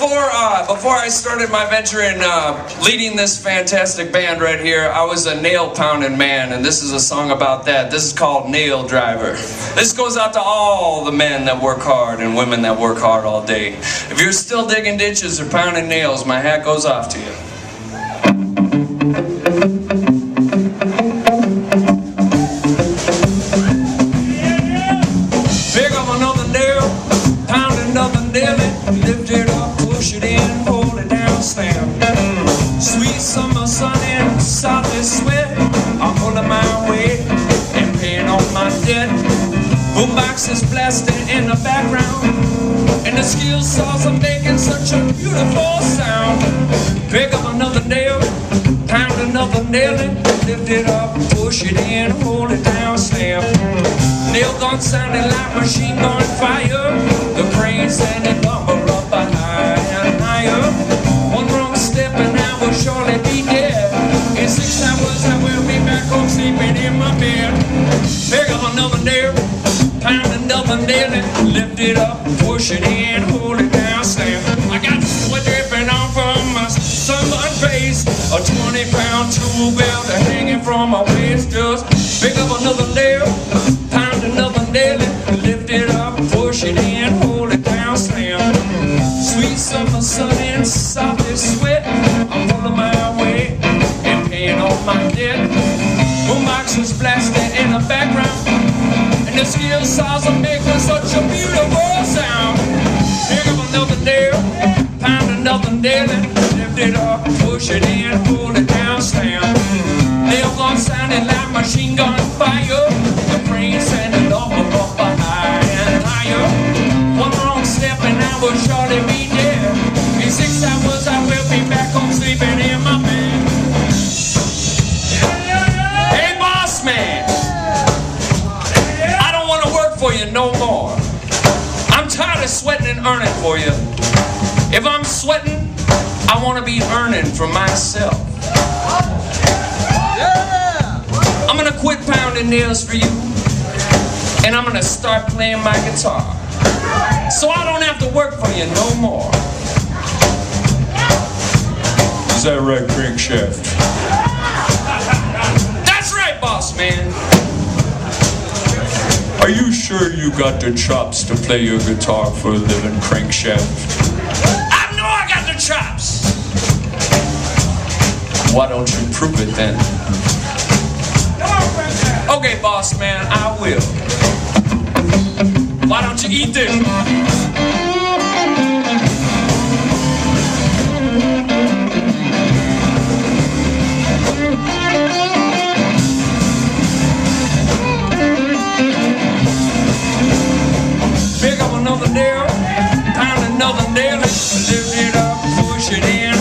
Before I started my venture in leading this fantastic band right here, I was a nail pounding man, and this is a song about that. This is called Nail Driver. This goes out to all the men that work hard and women that work hard all day. If you're still digging ditches or pounding nails, my hat goes off to you. Pick up another nail, pound another nail, lift it up, push it in, hold it down, slam. Sweet summer sun and salty sweat, I'm pulling my weight and paying off my debt. Boombox is blasting in the background, and the skill saws are making such a beautiful sound. Pick up another nail, pound another nail, lift it up, push it in, hold it down, slam. Nail gun sounding like machine gun fire, the cranes and the lumber up higher and higher. One wrong step and I will surely be dead. In 6 hours I will be back home sleeping in my bed. Pick up another nail, pound another nail, lift it up, push it in, hold it down, slam. I got sweat dripping off from my sunburned face, a 20-pound tool belt hanging from my waist. Just pick up another nail, pound another nail, lift it up, push it in, hold it down, slam. Sweet summer sun and salty sweat, I'm pulling my weight and paying off my debt. Boombox is blasting in the background, and the skill saws are making such a beautiful sound. Pick up another nail, pound another nail, lift it up, push it in, hold it down, slam. Nail gun sounding like machine gun fire, the cranes and the lumber up higher and higher. One wrong step and I will surely be dead. In 6 hours I will be back home sleeping in my bed. Hey boss man, I don't want to work for you no more. I'm tired of sweating and earning for you. If I'm sweating, I want to be earning for myself. I'm gonna quit pounding nails for you, and I'm gonna start playing my guitar, so I don't have to work for you no more. Is that right, Crankshaft? That's right, boss man. Are you sure you got the chops to play your guitar for a living, Crankshaft? I know I got the chops. Why don't you prove it then? Okay, boss man, I will. Why don't you eat this? Pick up another nail, pound another nail, lift it up, push it in,